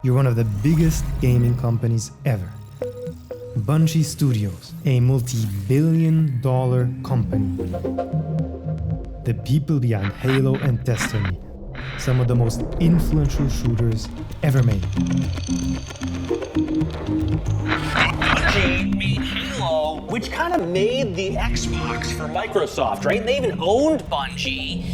You're one of the biggest gaming companies ever. Bungie Studios, a multi-billion-dollar company. The people behind Halo and Destiny, some of the most influential shooters ever made. Bungie made Halo, which kind of made the Xbox for Microsoft, right? They even owned Bungie.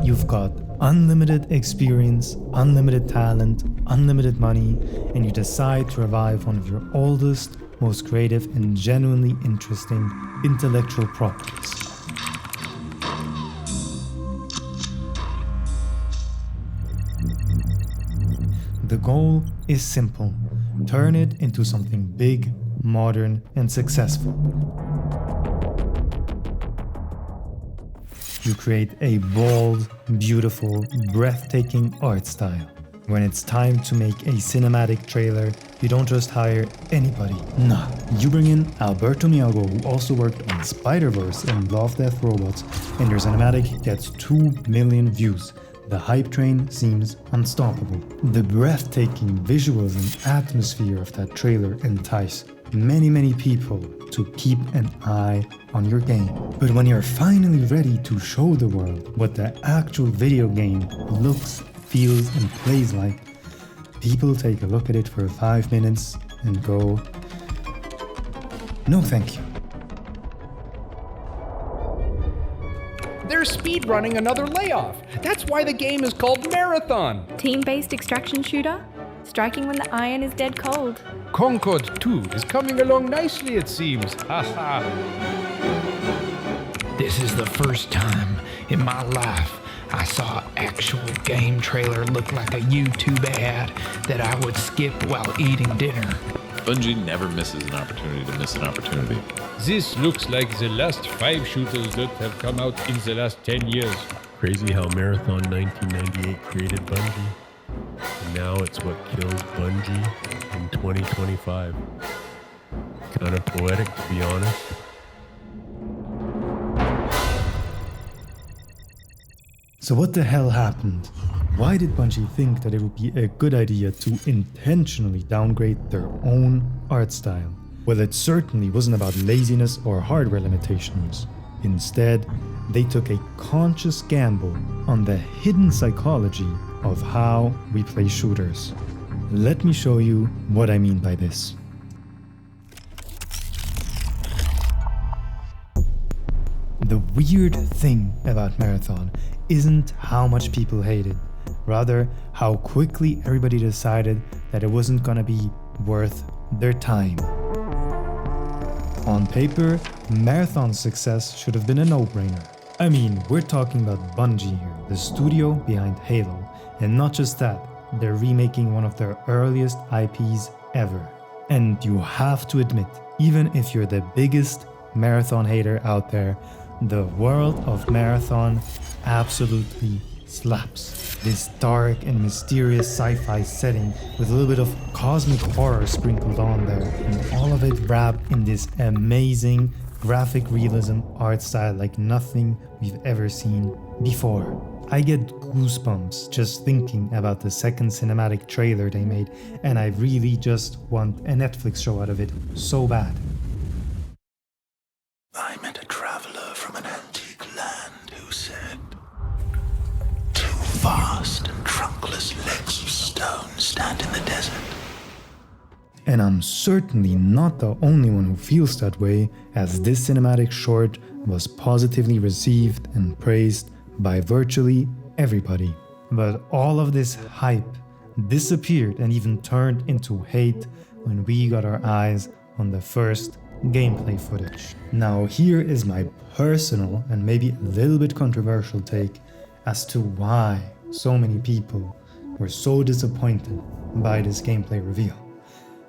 You've got unlimited experience, unlimited talent, unlimited money, and you decide to revive one of your oldest, most creative, and genuinely interesting intellectual properties. The goal is simple: turn it into something big, modern, and successful. You create a bold, beautiful, breathtaking art style. When it's time to make a cinematic trailer, you don't just hire anybody. Nah, you bring in Alberto Mielgo, who also worked on Spider-Verse and Love, Death, Robots, and your cinematic gets 2 million views. The hype train seems unstoppable. The breathtaking visuals and atmosphere of that trailer entice many people to keep an eye on your game. But when you're finally ready to show the world what the actual video game looks, feels, and plays like, people take a look at it for 5 minutes and go, no thank you. They're speedrunning another layoff. That's why the game is called Marathon. Team-based extraction shooter? Striking when the iron is dead cold. Concord 2 is coming along nicely, it seems. Haha. This is the first time in my life I saw an actual game trailer look like a YouTube ad that I would skip while eating dinner. Bungie never misses an opportunity to miss an opportunity. This looks like the last 5 shooters that have come out in the last 10 years. Crazy how Marathon 1998 created Bungie, and now it's what kills Bungie in 2025. Kind of poetic, to be honest. So what the hell happened? Why did Bungie think that it would be a good idea to intentionally downgrade their own art style? Well, it certainly wasn't about laziness or hardware limitations. Instead, they took a conscious gamble on the hidden psychology of how we play shooters. Let me show you what I mean by this. The weird thing about Marathon isn't how much people hated, rather how quickly everybody decided that it wasn't gonna be worth their time. On paper, Marathon's success should have been a no-brainer. I mean, we're talking about Bungie here, the studio behind Halo, and not just that, they're remaking one of their earliest IPs ever. And you have to admit, even if you're the biggest Marathon hater out there, the world of Marathon absolutely slaps. This dark and mysterious sci-fi setting with a little bit of cosmic horror sprinkled on there, and all of it wrapped in this amazing graphic realism art style like nothing we've ever seen before. I get goosebumps just thinking about the second cinematic trailer they made, and I really just want a Netflix show out of it so bad. I met a traveler from an antique land who said, 2 vast and trunkless legs of stone stand in the desert. And I'm certainly not the only one who feels that way, as this cinematic short was positively received and praised by virtually everybody. But all of this hype disappeared and even turned into hate when we got our eyes on the first gameplay footage. Now here is my personal and maybe a little bit controversial take as to why so many people were so disappointed by this gameplay reveal.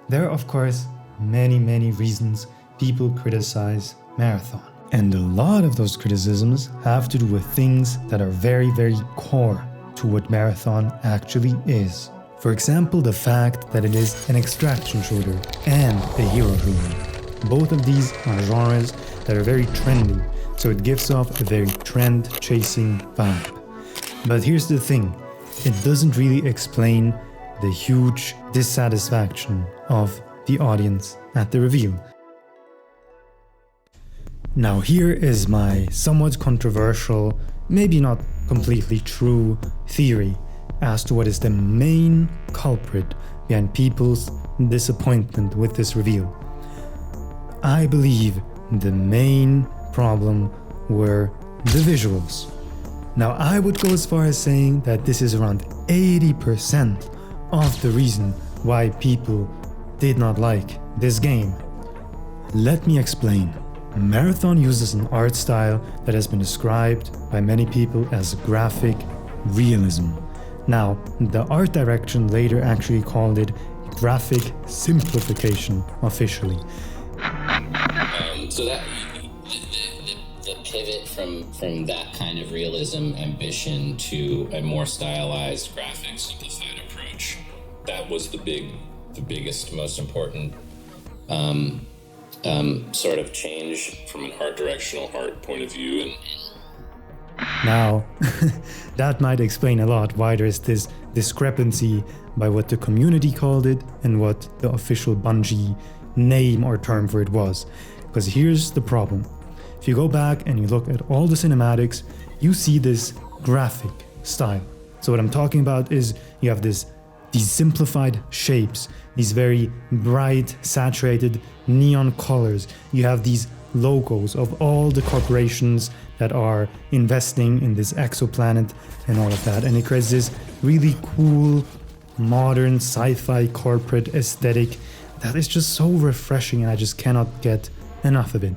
There are of course many reasons people criticize Marathon. And a lot of those criticisms have to do with things that are very core to what Marathon actually is. For example, the fact that it is an extraction shooter and a hero shooter. Both of these are genres that are very trendy, so it gives off a very trend-chasing vibe. But here's the thing, it doesn't really explain the huge dissatisfaction of the audience at the reveal. Now here is my somewhat controversial, maybe not completely true theory as to what is the main culprit behind people's disappointment with this reveal. I believe the main problem were the visuals. Now I would go as far as saying that this is around 80% of the reason why people did not like this game. Let me explain. Marathon uses an art style that has been described by many people as graphic realism. Now, the art direction later actually called it graphic simplification officially. So that the pivot from that kind of realism ambition to a more stylized, graphic, simplified approach, that was the biggest, most important sort of change from an art directional art point of view. Now, that might explain a lot why there's this discrepancy by what the community called it and what the official Bungie name or term for it was. Because here's the problem. If you go back and you look at all the cinematics, you see this graphic style. So what I'm talking about is you have these simplified shapes, these very bright, saturated neon colors. You have these logos of all the corporations that are investing in this exoplanet and all of that. And it creates this really cool, modern, sci-fi corporate aesthetic that is just so refreshing, and I just cannot get enough of it.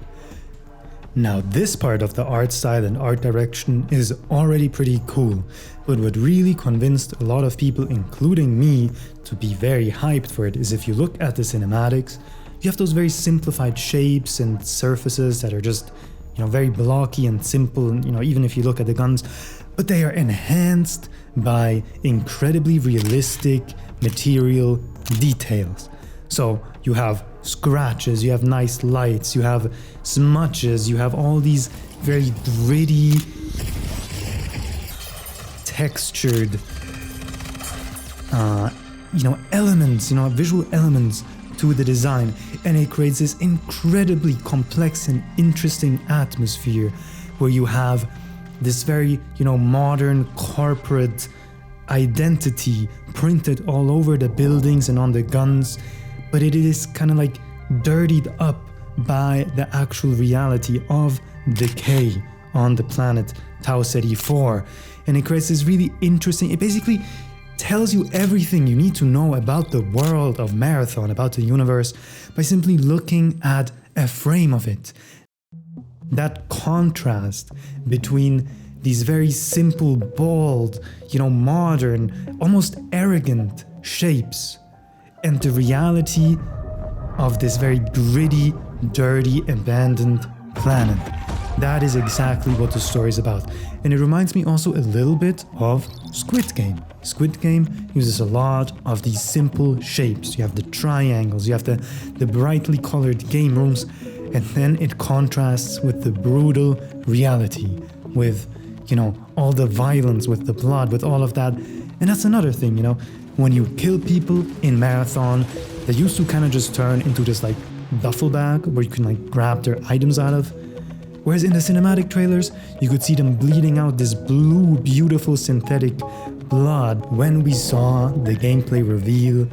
Now, this part of the art style and art direction is already pretty cool, but what really convinced a lot of people, including me, to be very hyped for it is if you look at the cinematics, you have those very simplified shapes and surfaces that are just, very blocky and simple, and, even if you look at the guns, but they are enhanced by incredibly realistic material details. So you have scratches, you have nice lights, you have smudges, you have all these very gritty, textured, elements, visual elements to the design, and it creates this incredibly complex and interesting atmosphere where you have this very, modern corporate identity printed all over the buildings and on the guns, but it is kind of like dirtied up by the actual reality of decay on the planet Tau Ceti 4. And it creates this really interesting, it basically tells you everything you need to know about the world of Marathon, about the universe, by simply looking at a frame of it. That contrast between these very simple, bold, modern, almost arrogant shapes and the reality of this very gritty, dirty, abandoned planet. That is exactly what the story is about. And it reminds me also a little bit of Squid Game. Squid Game uses a lot of these simple shapes. You have the triangles, you have the brightly colored game rooms, and then it contrasts with the brutal reality, with, all the violence, with the blood, with all of that. And that's another thing, when you kill people in Marathon, they used to kind of just turn into this like duffel bag where you can grab their items out of. Whereas in the cinematic trailers, you could see them bleeding out this blue, beautiful synthetic blood. When we saw the gameplay reveal,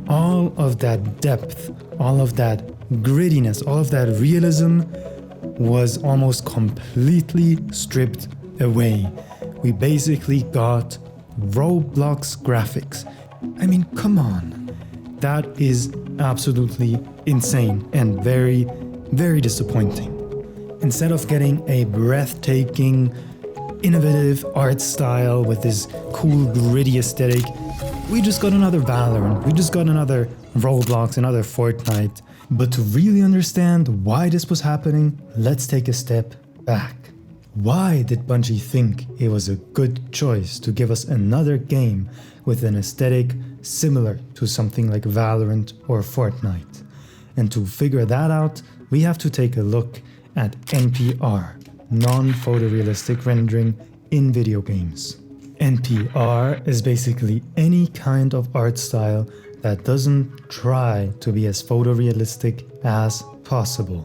all of that depth, all of that grittiness, all of that realism was almost completely stripped away. We basically got Roblox graphics. I mean, come on. That is absolutely insane and very, very disappointing. Instead of getting a breathtaking, innovative art style with this cool, gritty aesthetic, we just got another Valorant, we just got another Roblox, another Fortnite. But to really understand why this was happening, let's take a step back. Why did Bungie think it was a good choice to give us another game with an aesthetic similar to something like Valorant or Fortnite? And to figure that out, we have to take a look at NPR, non-photorealistic rendering in video games. NPR is basically any kind of art style that doesn't try to be as photorealistic as possible,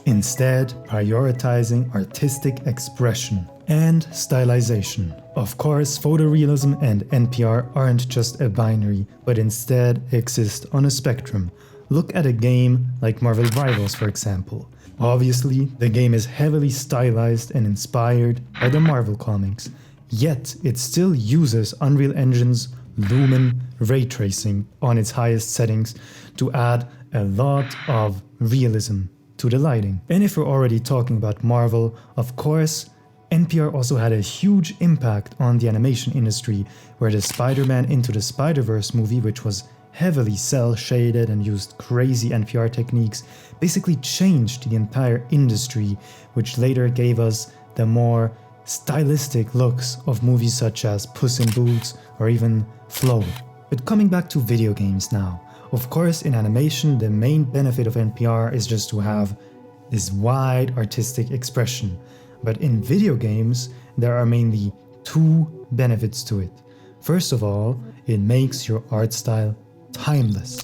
instead prioritizing artistic expression and stylization. Of course, photorealism and NPR aren't just a binary, but instead exist on a spectrum. Look at a game like Marvel Rivals, for example. Obviously, the game is heavily stylized and inspired by the Marvel comics, yet it still uses Unreal Engine's Ullmann ray tracing on its highest settings to add a lot of realism to the lighting. And if we're already talking about Marvel, of course, NPR also had a huge impact on the animation industry, where the Spider-Man Into the Spider-Verse movie, which was heavily cel-shaded and used crazy NPR techniques, basically changed the entire industry, which later gave us the more stylistic looks of movies such as Puss in Boots or even Flow. But coming back to video games now, of course in animation the main benefit of NPR is just to have this wide artistic expression. But in video games there are mainly two benefits to it. First of all, it makes your art style timeless.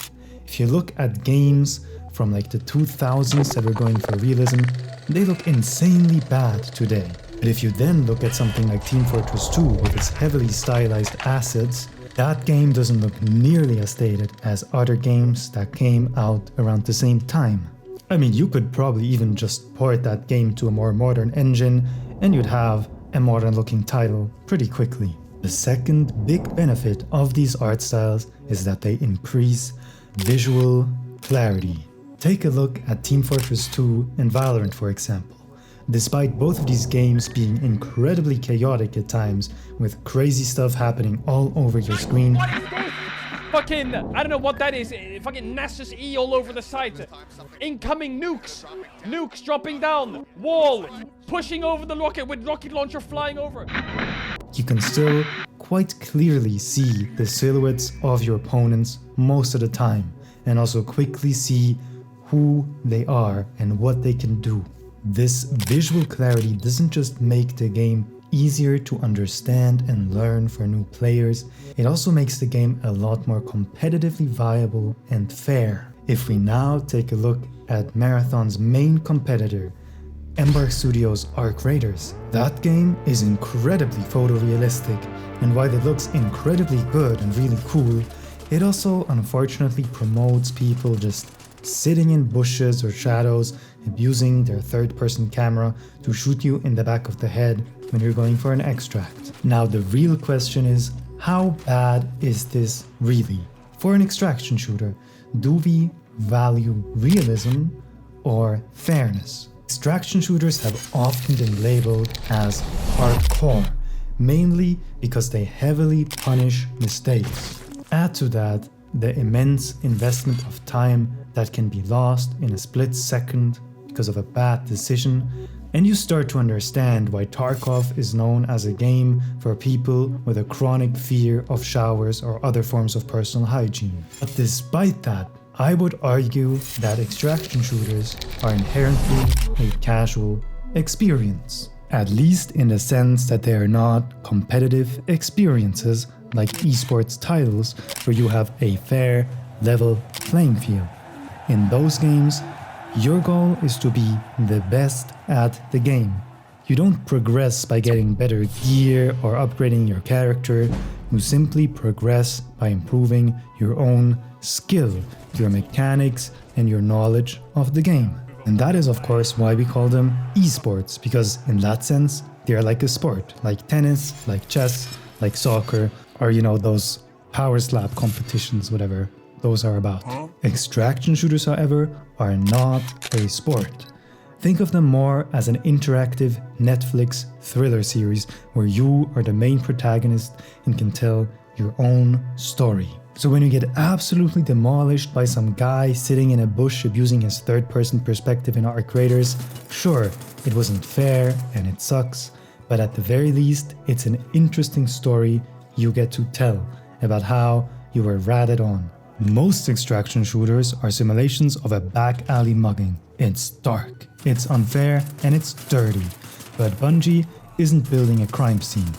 If you look at games from like the 2000s that were going for realism, they look insanely bad today. But if you then look at something like Team Fortress 2 with its heavily stylized assets, that game doesn't look nearly as dated as other games that came out around the same time. I mean, you could probably even just port that game to a more modern engine and you'd have a modern looking title pretty quickly. The second big benefit of these art styles is that they increase visual clarity. Take a look at Team Fortress 2 and Valorant, for example. Despite both of these games being incredibly chaotic at times, with crazy stuff happening all over your screen, What is this? Fucking, I don't know what that is. Fucking Nasus E all over the site. Incoming nukes. Nukes dropping down. Wall. Pushing over the rocket with rocket launcher flying over. you can still quite clearly see the silhouettes of your opponents most of the time, and also quickly see who they are and what they can do. This visual clarity doesn't just make the game easier to understand and learn for new players, it also makes the game a lot more competitively viable and fair. If we now take a look at Marathon's main competitor, Embark Studios' Arc Raiders, that game is incredibly photorealistic, and while it looks incredibly good and really cool, it also unfortunately promotes people just sitting in bushes or shadows, abusing their third-person camera to shoot you in the back of the head when you're going for an extract. Now the real question is, how bad is this really? For an extraction shooter, do we value realism or fairness? Extraction shooters have often been labeled as hardcore, mainly because they heavily punish mistakes. Add to that the immense investment of time that can be lost in a split second because of a bad decision, and you start to understand why Tarkov is known as a game for people with a chronic fear of showers or other forms of personal hygiene. But despite that, I would argue that extraction shooters are inherently a casual experience, at least in the sense that they are not competitive experiences like esports titles where you have a fair, level playing field. In those games, your goal is to be the best at the game. You don't progress by getting better gear or upgrading your character, you simply progress by improving your own skill, your mechanics, and your knowledge of the game. And that is of course why we call them esports, because in that sense, they are like a sport, like tennis, like chess, like soccer, or those power slap competitions, whatever those are about. Extraction shooters, however, are not a sport. Think of them more as an interactive Netflix thriller series where you are the main protagonist and can tell your own story. So when you get absolutely demolished by some guy sitting in a bush abusing his third-person perspective in Arc Raiders, sure, it wasn't fair and it sucks, but at the very least, it's an interesting story you get to tell about how you were ratted on. Most extraction shooters are simulations of a back alley mugging. It's dark, it's unfair, and it's dirty. But Bungie isn't building a crime scene.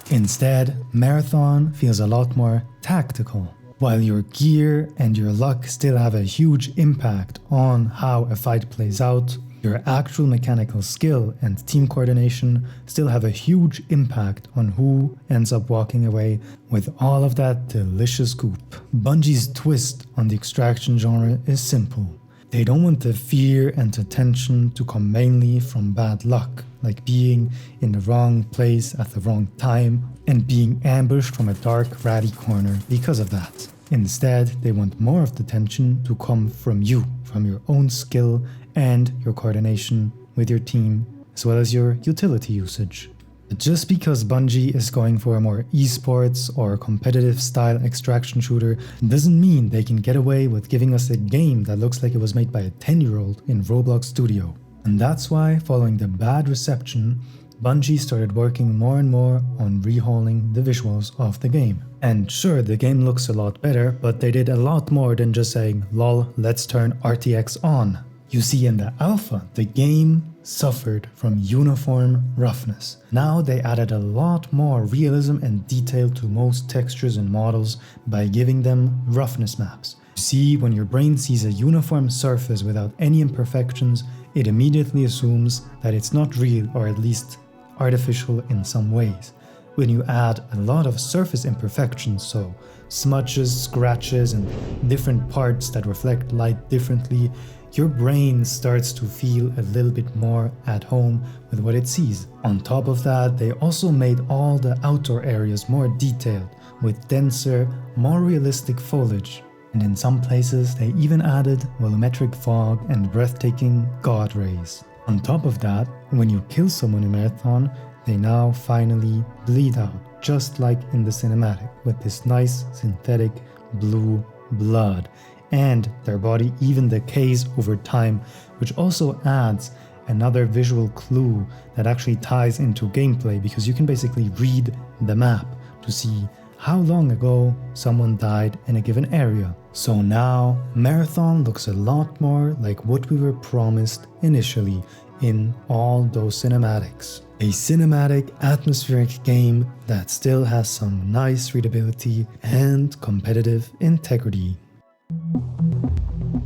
Instead, Marathon feels a lot more tactical. While your gear and your luck still have a huge impact on how a fight plays out, your actual mechanical skill and team coordination still have a huge impact on who ends up walking away with all of that delicious goop. Bungie's twist on the extraction genre is simple. They don't want the fear and the tension to come mainly from bad luck, like being in the wrong place at the wrong time and being ambushed from a dark, ratty corner because of that. Instead, they want more of the tension to come from you, from your own skill and your coordination with your team, as well as your utility usage. But just because Bungie is going for a more esports or competitive style extraction shooter doesn't mean they can get away with giving us a game that looks like it was made by a 10-year-old in Roblox Studio. And that's why, following the bad reception, Bungie started working more and more on rehauling the visuals of the game. And sure, the game looks a lot better, but they did a lot more than just saying, lol, let's turn RTX on. You see, in the alpha, the game suffered from uniform roughness. Now they added a lot more realism and detail to most textures and models by giving them roughness maps. You see, when your brain sees a uniform surface without any imperfections, it immediately assumes that it's not real, or at least artificial in some ways. When you add a lot of surface imperfections, so smudges, scratches, and different parts that reflect light differently, your brain starts to feel a little bit more at home with what it sees. On top of that, they also made all the outdoor areas more detailed, with denser, more realistic foliage. And in some places, they even added volumetric fog and breathtaking god rays. On top of that, when you kill someone in Marathon, they now finally bleed out, just like in the cinematic, with this nice synthetic blue blood. And their body even decays over time, which also adds another visual clue that actually ties into gameplay, because you can basically read the map to see how long ago someone died in a given area. So now Marathon looks a lot more like what we were promised initially in all those cinematics. A cinematic, atmospheric game that still has some nice readability and competitive integrity.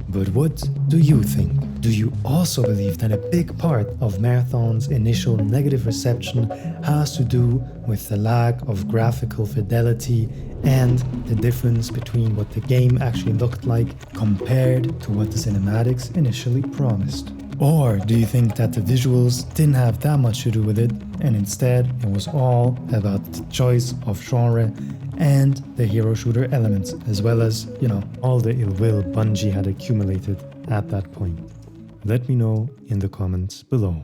But what do you think? Do you also believe that a big part of Marathon's initial negative reception has to do with the lack of graphical fidelity and the difference between what the game actually looked like compared to what the cinematics initially promised? Or do you think that the visuals didn't have that much to do with it, and instead it was all about the choice of genre and the hero shooter elements, as well as, all the ill will Bungie had accumulated at that point? Let me know in the comments below.